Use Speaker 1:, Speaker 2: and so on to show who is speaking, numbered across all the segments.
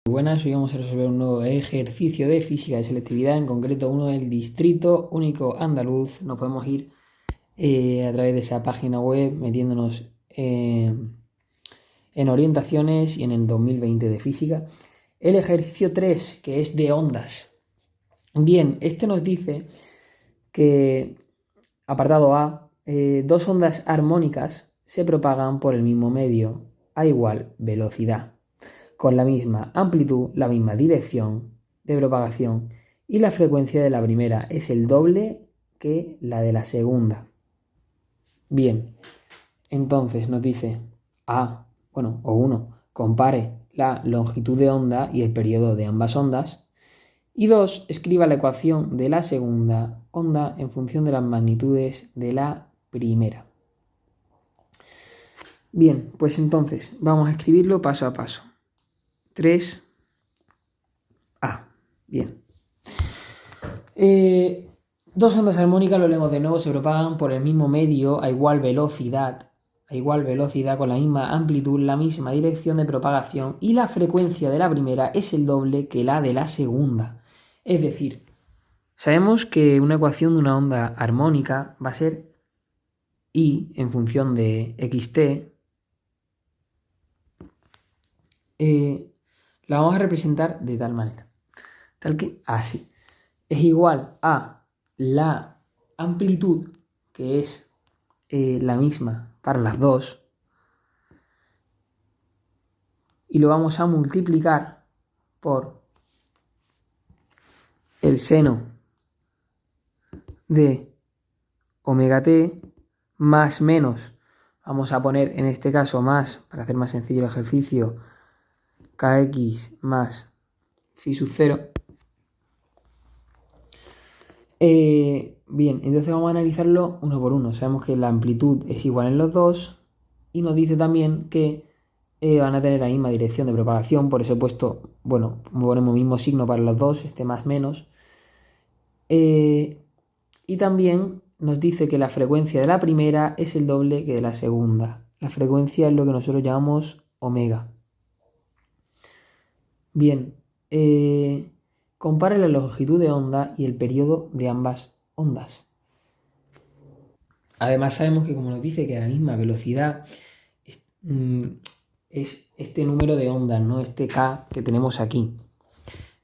Speaker 1: Buenas, hoy vamos a resolver un nuevo ejercicio de física de selectividad, en concreto uno del Distrito Único Andaluz. Nos podemos ir a través de esa página web metiéndonos en orientaciones y en el 2020 de física. El ejercicio 3, que es de ondas. Bien, este nos dice que, apartado A, dos ondas armónicas se propagan por el mismo medio a igual velocidad, con la misma amplitud, la misma dirección de propagación, y la frecuencia de la primera es el doble que la de la segunda. Bien, entonces nos dice o 1, compare la longitud de onda y el periodo de ambas ondas. Y 2, escriba la ecuación de la segunda onda en función de las magnitudes de la primera. Bien, pues entonces vamos a escribirlo paso a paso. 3A. Bien. Dos ondas armónicas, lo leemos de nuevo, se propagan por el mismo medio a igual velocidad con la misma amplitud, la misma dirección de propagación, y la frecuencia de la primera es el doble que la de la segunda. Es decir, sabemos que una ecuación de una onda armónica va a ser I en función de xt. La vamos a representar de tal manera, tal que así. Es igual a la amplitud, que es la misma para las dos, y lo vamos a multiplicar por el seno de omega t más menos, vamos a poner en este caso más, para hacer más sencillo el ejercicio, kx más phi sub 0. Bien, entonces vamos a analizarlo uno por uno. Sabemos que la amplitud es igual en los dos y nos dice también que van a tener la misma dirección de propagación. Por eso he puesto, ponemos el mismo signo para los dos, este más menos. Y también nos dice que la frecuencia de la primera es el doble que de la segunda. La frecuencia es lo que nosotros llamamos omega. Bien, compare la longitud de onda y el periodo de ambas ondas. Además sabemos que, como nos dice que a la misma velocidad es este número de ondas, ¿no? Este K que tenemos aquí.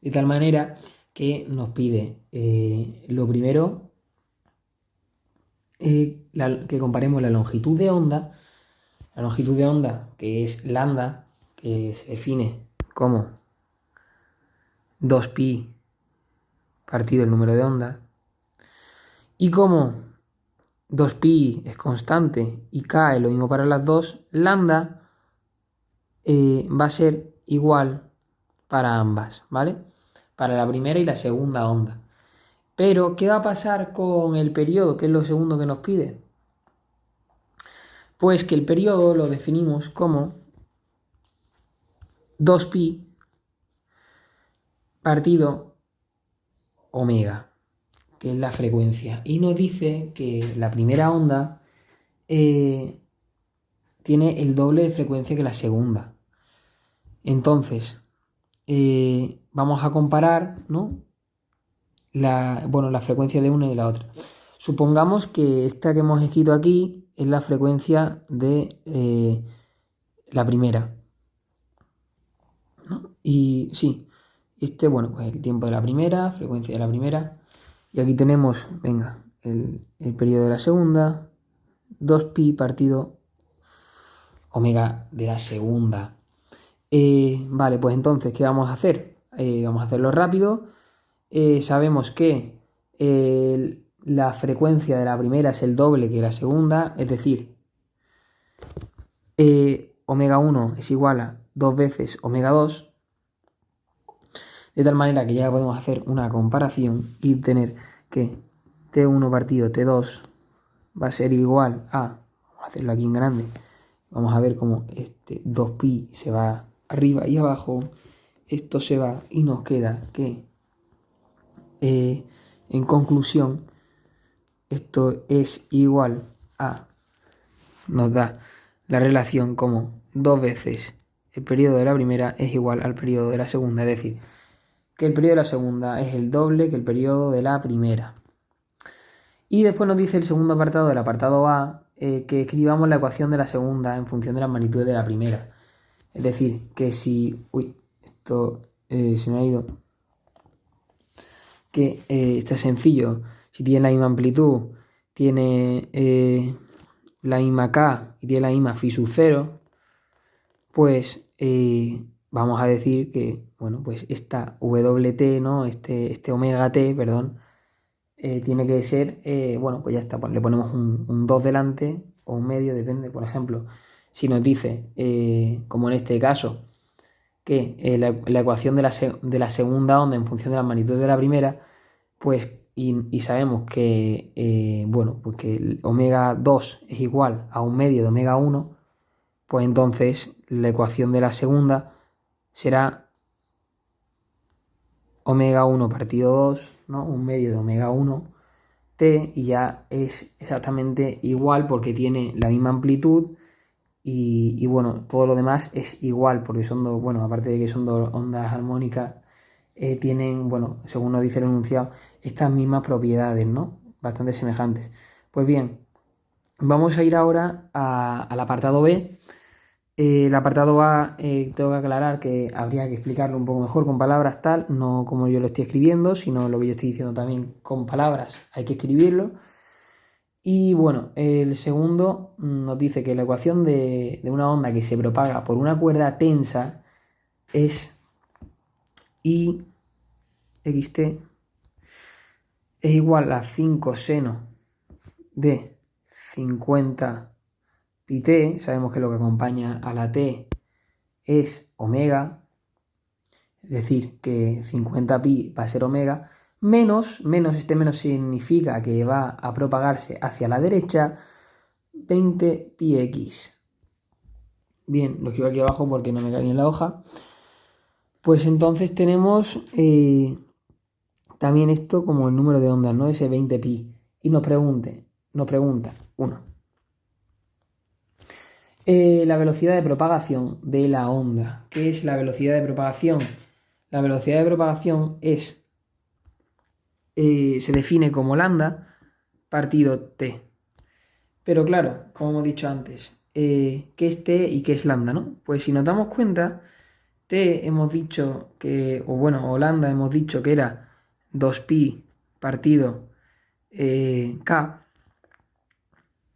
Speaker 1: De tal manera que nos pide lo primero, que comparemos la longitud de onda. La longitud de onda, que es lambda, que se define como 2pi partido el número de ondas. Y como 2pi es constante y k es lo mismo para las dos, lambda va a ser igual para ambas, ¿vale? Para la primera y la segunda onda. Pero, ¿qué va a pasar con el periodo, que es lo segundo que nos pide? Pues que el periodo lo definimos como 2pi partido omega, que es la frecuencia. Y nos dice que la primera onda tiene el doble de frecuencia que la segunda. Entonces, vamos a comparar, ¿no? La frecuencia de una y la otra. Supongamos que esta que hemos escrito aquí es la frecuencia de la primera, ¿no? Y sí, pues el tiempo de la primera, frecuencia de la primera. Y aquí tenemos, el periodo de la segunda, 2pi partido omega de la segunda. Vale, pues entonces, ¿qué vamos a hacer? Vamos a hacerlo rápido. Sabemos que la frecuencia de la primera es el doble que la segunda, es decir, omega 1 es igual a 2 veces omega 2, de tal manera que ya podemos hacer una comparación y tener que T1 partido T2 va a ser igual a, vamos a hacerlo aquí en grande, vamos a ver cómo este 2pi se va arriba y abajo, esto se va y nos queda que en conclusión esto es igual a, nos da la relación como 2 veces el periodo de la primera es igual al periodo de la segunda, es decir, que el periodo de la segunda es el doble que el periodo de la primera. Y después nos dice el segundo apartado del apartado A que escribamos la ecuación de la segunda en función de las magnitudes de la primera. Es decir, que si... Uy, esto se me ha ido. Que esto es sencillo. Si tiene la misma amplitud, tiene la misma K y tiene la misma phi sub 0, pues vamos a decir que, bueno, pues esta WT, ¿no? Este omega T, perdón, tiene que ser, bueno, pues ya está, pues le ponemos un 2 delante o un medio, depende. Por ejemplo, si nos dice, como en este caso, que la ecuación de la segunda onda en función de la magnitud de la primera, pues, y sabemos que, bueno, pues que el omega 2 es igual a un medio de omega 1, pues entonces la ecuación de la segunda será omega 1 partido 2, ¿no? Un medio de omega 1 t, y ya es exactamente igual porque tiene la misma amplitud y bueno, todo lo demás es igual porque son dos, bueno, aparte de que son dos ondas armónicas, tienen, bueno, según nos dice el enunciado, estas mismas propiedades, ¿no? Bastante semejantes. Pues bien, vamos a ir ahora al apartado B. El apartado A, tengo que aclarar que habría que explicarlo un poco mejor con palabras tal, no como yo lo estoy escribiendo, sino lo que yo estoy diciendo también con palabras, hay que escribirlo. Y bueno, el segundo nos dice que la ecuación de una onda que se propaga por una cuerda tensa es I xt es igual a 5 seno de 50 pi t. Sabemos que lo que acompaña a la t es omega, es decir, que 50 pi va a ser omega, menos significa que va a propagarse hacia la derecha 20 pi x. Bien, lo escribo aquí abajo porque no me cae bien la hoja. Pues entonces tenemos también esto como el número de ondas, ¿no? Ese 20 pi. Y nos pregunta, la velocidad de propagación de la onda. ¿Qué es la velocidad de propagación? La velocidad de propagación es, se define como lambda partido t. Pero claro, como hemos dicho antes, ¿qué es t y qué es lambda, no? Pues si nos damos cuenta, t hemos dicho que, o bueno, o lambda hemos dicho que era 2pi partido k,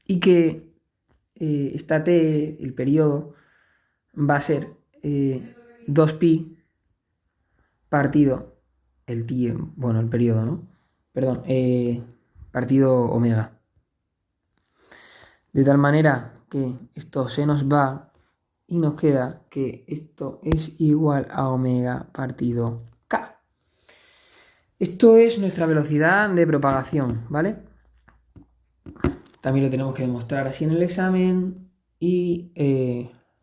Speaker 1: y que esta t, el periodo, va a ser 2pi partido el tiempo, bueno, el periodo, ¿no? Perdón, partido omega. De tal manera que esto se nos va y nos queda que esto es igual a omega partido k. Esto es nuestra velocidad de propagación, ¿vale? También lo tenemos que demostrar así en el examen y,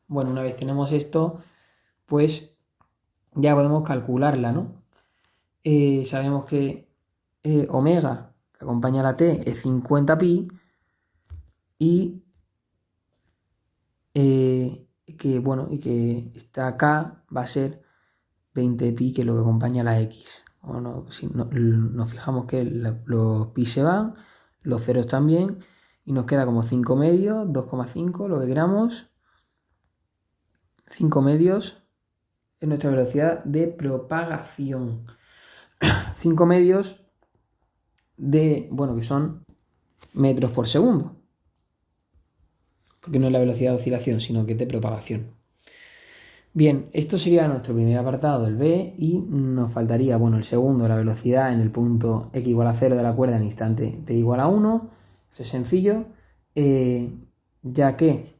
Speaker 1: bueno, una vez tenemos esto, pues ya podemos calcularla, ¿no? Sabemos que omega, que acompaña a la t, es 50 pi y que, bueno, y que esta k va a ser 20 pi, que es lo que acompaña a la x. O no, si nos fijamos que los pi se van, los ceros también, y nos queda como 5 medios, 2,5, lo que queramos. 5 medios es nuestra velocidad de propagación. 5 medios de, bueno, que son metros por segundo. Porque no es la velocidad de oscilación, sino que es de propagación. Bien, esto sería nuestro primer apartado, el B, y nos faltaría, bueno, el segundo, la velocidad en el punto x igual a 0 de la cuerda en instante t igual a 1. Esto es sencillo, ya que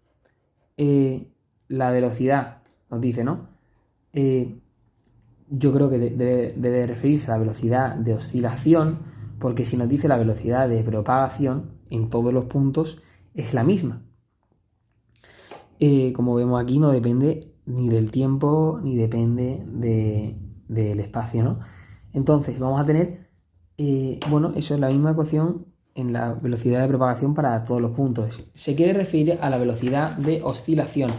Speaker 1: la velocidad nos dice, ¿no? Yo creo que debe referirse a la velocidad de oscilación, porque si nos dice la velocidad de propagación en todos los puntos es la misma. Como vemos aquí, no depende ni del tiempo ni depende del espacio, ¿no? Entonces vamos a tener, bueno, eso es la misma ecuación en la velocidad de propagación para todos los puntos. Se quiere referir a la velocidad de oscilación.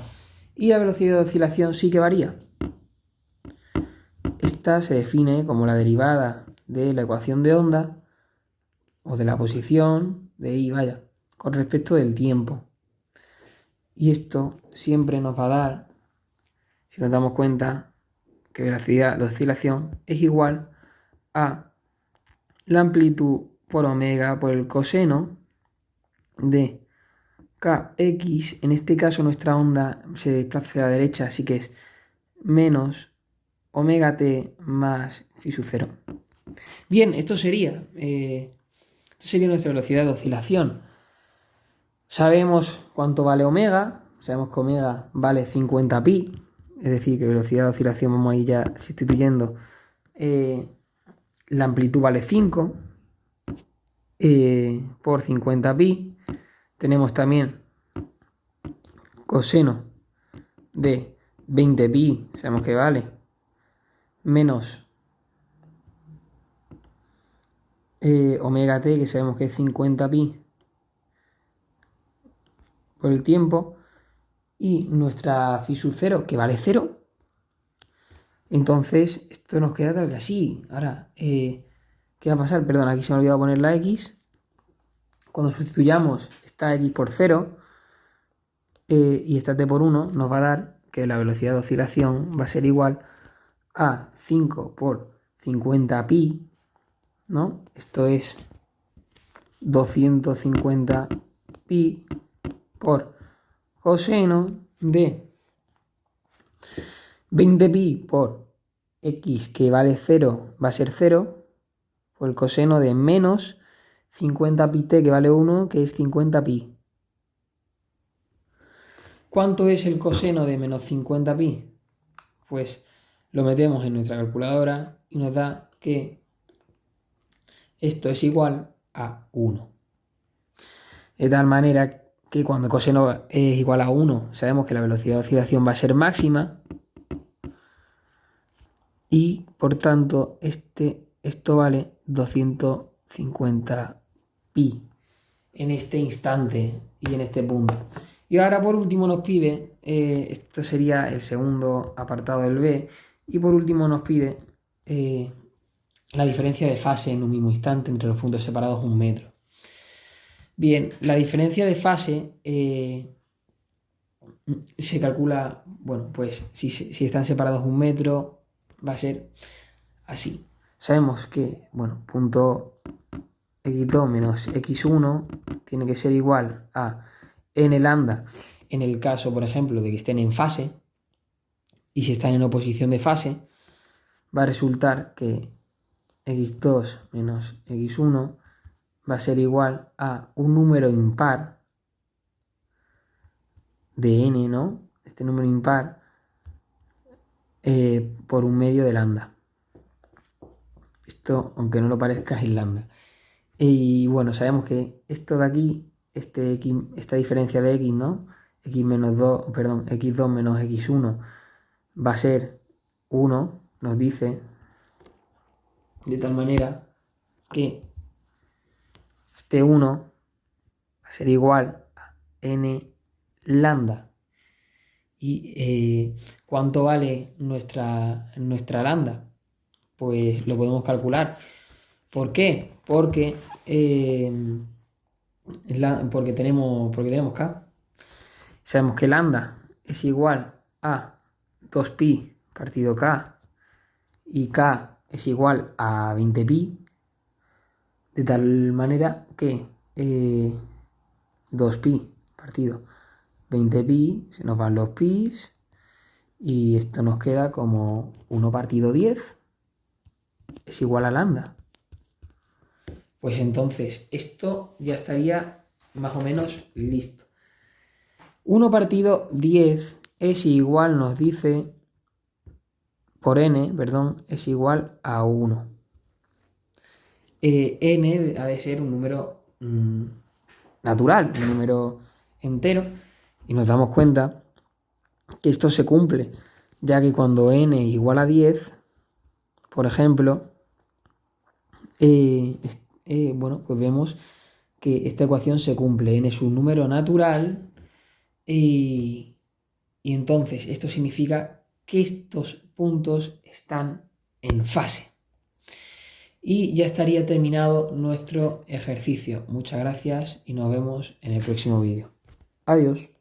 Speaker 1: y la velocidad de oscilación sí que varía. Esta se define como la derivada de la ecuación de onda o de la posición de I, vaya, con respecto del tiempo. Y esto siempre nos va a dar, si nos damos cuenta, que velocidad de oscilación es igual a la amplitud por omega por el coseno de kx. En este caso nuestra onda se desplaza hacia la derecha, así que es menos omega t más phi sub 0. Bien, esto sería nuestra velocidad de oscilación. Sabemos cuánto vale omega, sabemos que omega vale 50pi, es decir, que velocidad de oscilación vamos a ir ya sustituyendo. La amplitud vale 5 por 50pi. Tenemos también coseno de 20pi, sabemos que vale menos omega t, que sabemos que es 50pi por el tiempo, y nuestra phi sub 0, que vale 0. Entonces, esto nos queda tal que así. Ahora, ¿qué va a pasar? Perdón, aquí se me ha olvidado poner la x. Cuando sustituyamos esta x por 0 y esta t por 1, nos va a dar que la velocidad de oscilación va a ser igual a 5 por 50pi, ¿no? Esto es 250pi por coseno de 20pi por x, que vale 0, va a ser 0, por el coseno de menos 50pi t, que vale 1, que es 50pi. ¿Cuánto es el coseno de menos 50pi? Pues lo metemos en nuestra calculadora y nos da que esto es igual a 1. De tal manera que cuando el coseno es igual a 1, sabemos que la velocidad de oscilación va a ser máxima y por tanto esto vale 250pi en este instante y en este punto. Y ahora por último nos pide, esto sería el segundo apartado del B, y por último nos pide la diferencia de fase en un mismo instante entre los puntos separados 1 metro. Bien, la diferencia de fase se calcula, bueno, pues si están separados 1 metro va a ser así. Sabemos que, bueno, punto x2 menos x1 tiene que ser igual a n lambda en el caso, por ejemplo, de que estén en fase, y si están en oposición de fase, va a resultar que x2 menos x1 va a ser igual a un número impar de n, ¿no? Este número impar por 1/2 de lambda. Esto, aunque no lo parezca, es lambda. Y bueno, sabemos que esto de aquí, esta diferencia de x, ¿no? x2 menos x1 va a ser 1, nos dice, de tal manera que este 1 va a ser igual a n lambda. ¿Y cuánto vale nuestra lambda? Pues lo podemos calcular. ¿Por qué? Porque tenemos K. Sabemos que lambda es igual a 2pi partido K y K es igual a 20pi, de tal manera que 2pi partido 20pi, se nos van los pis y esto nos queda como 1 partido 10 es igual a lambda. Pues entonces esto ya estaría más o menos listo. 1 partido 10 es igual, nos dice, por n, perdón, es igual a 1. N ha de ser un número natural, un número entero, y nos damos cuenta que esto se cumple, ya que cuando n es igual a 10, por ejemplo, bueno, pues vemos que esta ecuación se cumple. N es un número natural y y entonces esto significa que estos puntos están en fase. Y ya estaría terminado nuestro ejercicio. Muchas gracias y nos vemos en el próximo vídeo. Adiós.